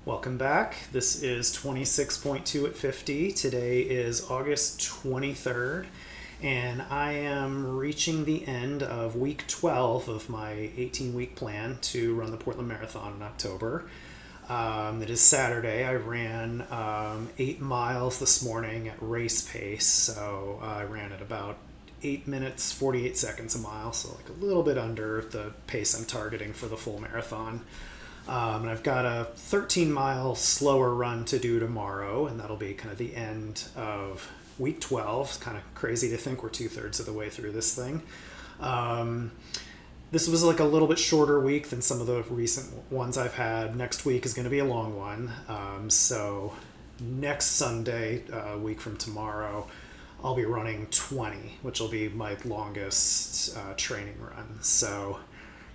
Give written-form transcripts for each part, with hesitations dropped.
Welcome back. This is 26.2 at 50. Today is August 23rd, and I am reaching the end of week 12 of my 18-week plan to run the Portland Marathon in October. It is Saturday. I ran 8 miles this morning at race pace, so I ran at about 8 minutes 48 seconds a mile, so like a little bit under the pace I'm targeting for the full marathon. And I've got a 13-mile slower run to do tomorrow, and that'll be kind of the end of week 12. It's kind of crazy to think we're 2/3 of the way through this thing. This was like a little bit shorter week than some of the recent ones I've had. Next week is going to be a long one. So next Sunday, a week from tomorrow, I'll be running 20, which will be my longest training run. So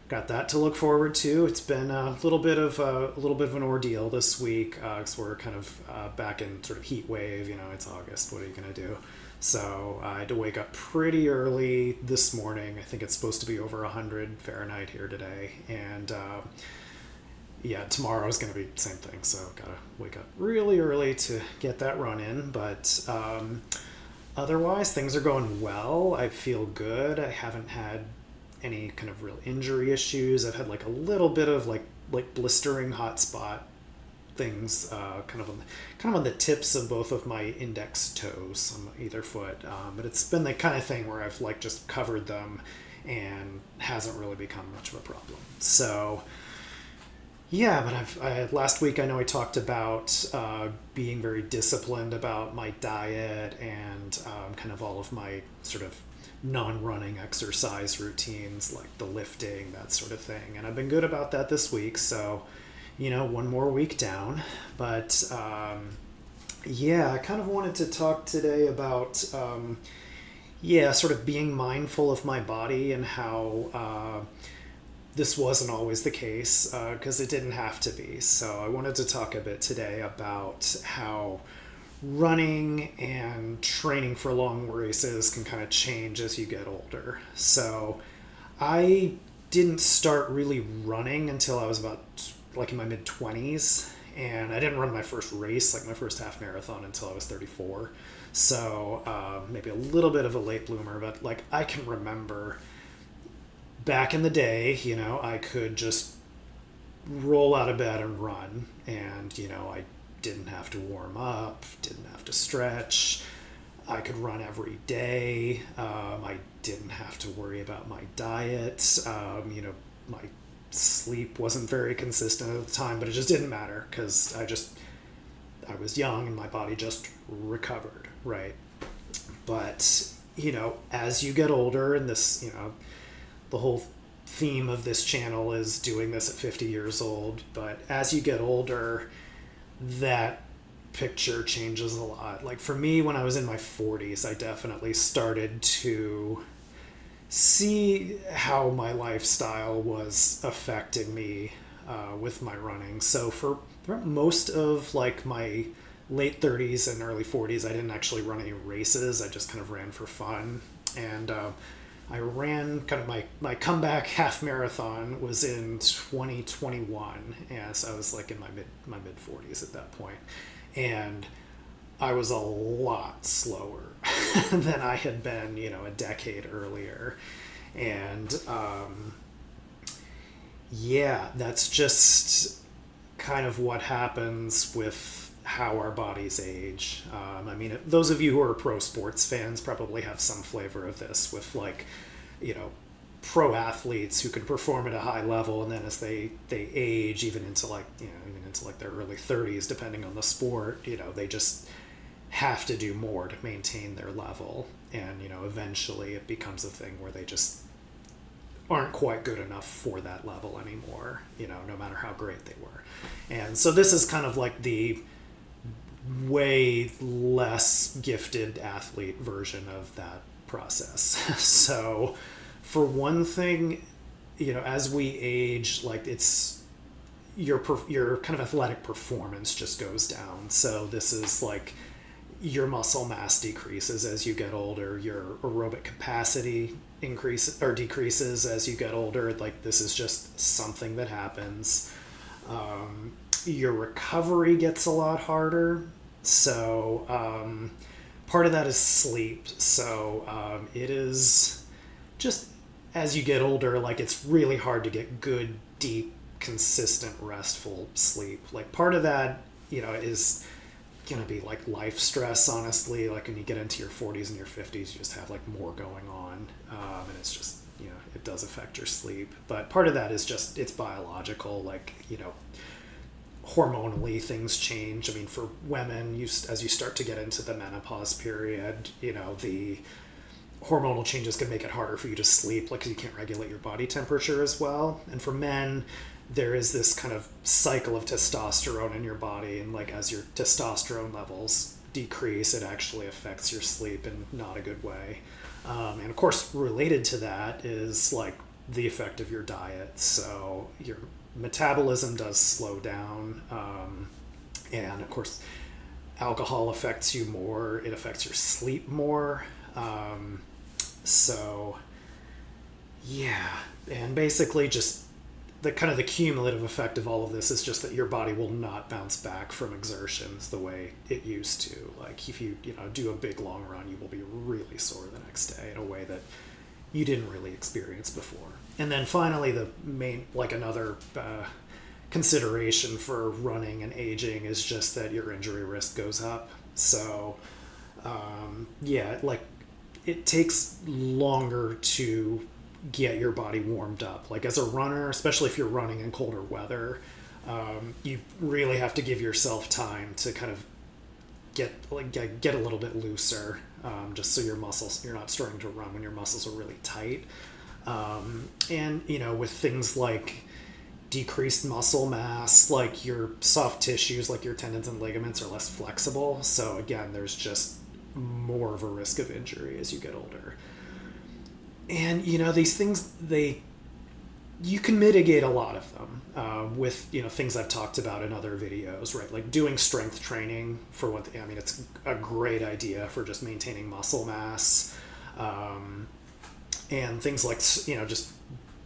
got that to look forward to. It's been a little bit of an ordeal this week because we're kind of back in sort of heat wave. You know, it's August. What are you gonna do? So I had to wake up pretty early this morning. I think it's supposed to be over 100 Fahrenheit here today, and yeah, tomorrow is gonna be the same thing. So gotta wake up really early to get that run in. But otherwise, things are going well. I feel good. I haven't had any kind of real injury issues. I've had like a little bit of like blistering hot spot things kind of on the tips of both of my index toes on either foot, but it's been the kind of thing where I've like just covered them and hasn't really become much of a problem. So yeah, but last week I know I talked about being very disciplined about my diet and kind of all of my sort of non-running exercise routines, like the lifting, that sort of thing. And I've been good about that this week. So, you know, one more week down. But yeah, I kind of wanted to talk today about, sort of being mindful of my body and how this wasn't always the case because it didn't have to be. So I wanted to talk a bit today about how running and training for long races can kind of change as you get older. So I didn't start really running until I was about like in my mid 20s, and I didn't run my first race, like my first half marathon, until I was 34. So maybe a little bit of a late bloomer, but like I can remember back in the day, you know, I could just roll out of bed and run, and you know, I didn't have to warm up, didn't have to stretch. I could run every day. I didn't have to worry about my diet. You know, my sleep wasn't very consistent at the time, but it just didn't matter because I was young and my body just recovered, right? But, you know, as you get older, and this, you know, the whole theme of this channel is doing this at 50 years old, but as you get older, that picture changes a lot. Like for me, when I was in my 40s, I definitely started to see how my lifestyle was affecting me with my running. So for most of like my late 30s and early 40s, I didn't actually run any races. I just kind of ran for fun. And I ran kind of my comeback half marathon was in 2021, and so I was like in my mid 40s at that point, and I was a lot slower than I had been, you know, a decade earlier, and yeah, that's just kind of what happens with how our bodies age. I mean, those of you who are pro sports fans probably have some flavor of this with like, you know, pro athletes who can perform at a high level, and then as they age, even into like, you know, even into like their early 30s, depending on the sport, you know, they just have to do more to maintain their level, and you know, eventually it becomes a thing where they just aren't quite good enough for that level anymore, you know, no matter how great they were. And so this is kind of like the way less gifted athlete version of that process. So for one thing, you know, as we age, like it's your kind of athletic performance just goes down. So this is like your muscle mass decreases as you get older, your aerobic capacity increases or decreases as you get older. Like this is just something that happens. your recovery gets a lot harder. So part of that is sleep. So it is just as you get older, like it's really hard to get good, deep, consistent, restful sleep. Like part of that, is gonna be like life stress. Honestly, like when you get into your 40s and your 50s, you just have like more going on, and it's just it does affect your sleep. But part of that is just it's biological. Like hormonally things change. I mean, for women, as you start to get into the menopause period, the hormonal changes can make it harder for you to sleep, like 'cause you can't regulate your body temperature as well. And for men, there is this kind of cycle of testosterone in your body, and like as your testosterone levels decrease, it actually affects your sleep in not a good way. And of course, related to that is like the effect of your diet. So your metabolism does slow down, and of course, alcohol affects you more. It affects your sleep more. So yeah, and basically just the cumulative effect of all of this is just that your body will not bounce back from exertions the way it used to. Like if you do a big long run, you will be really sore the next day in a way that you didn't really experience before. And then finally, the main, like another consideration for running and aging is just that your injury risk goes up. So yeah, like it takes longer to get your body warmed up. Like as a runner, especially if you're running in colder weather, you really have to give yourself time to kind of get a little bit looser, just so your muscles, you're not starting to run when your muscles are really tight. And with things like decreased muscle mass, like your soft tissues, like your tendons and ligaments are less flexible. So again, there's just more of a risk of injury as you get older. And these things, you can mitigate a lot of them with things I've talked about in other videos, right? Like doing strength training for one thing. I mean, it's a great idea for just maintaining muscle mass, and things like just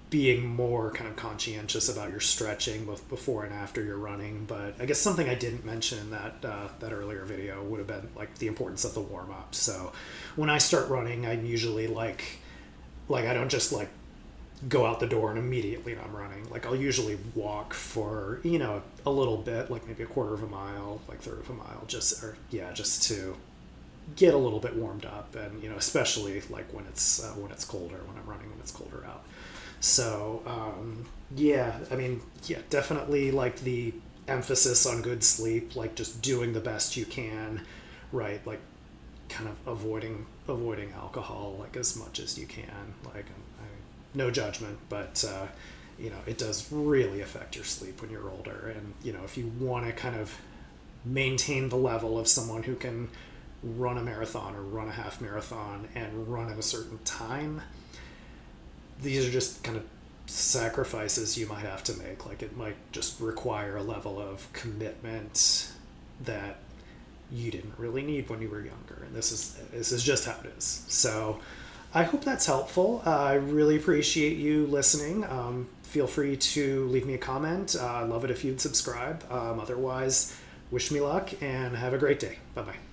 being more kind of conscientious about your stretching both before and after you're running. But I guess something I didn't mention in that earlier video would have been like the importance of the warm-up. So when I start running, I'm usually like I don't just like go out the door and immediately I'm running. Like I'll usually walk for a little bit, like maybe a quarter of a mile, like third of a mile, just to get a little bit warmed up. And especially like when it's colder, when I'm running when it's colder out. So yeah, I mean, yeah, definitely like the emphasis on good sleep, like just doing the best you can, right? Like kind of avoiding alcohol like as much as you can. Like no judgment, but it does really affect your sleep when you're older. And if you want to kind of maintain the level of someone who can run a marathon or run a half marathon and run at a certain time, these are just kind of sacrifices you might have to make. Like it might just require a level of commitment that you didn't really need when you were younger. And this is just how it is. So I hope that's helpful. I really appreciate you listening. Feel free to leave me a comment. I'd love it if you'd subscribe. Otherwise, wish me luck and have a great day. Bye-bye.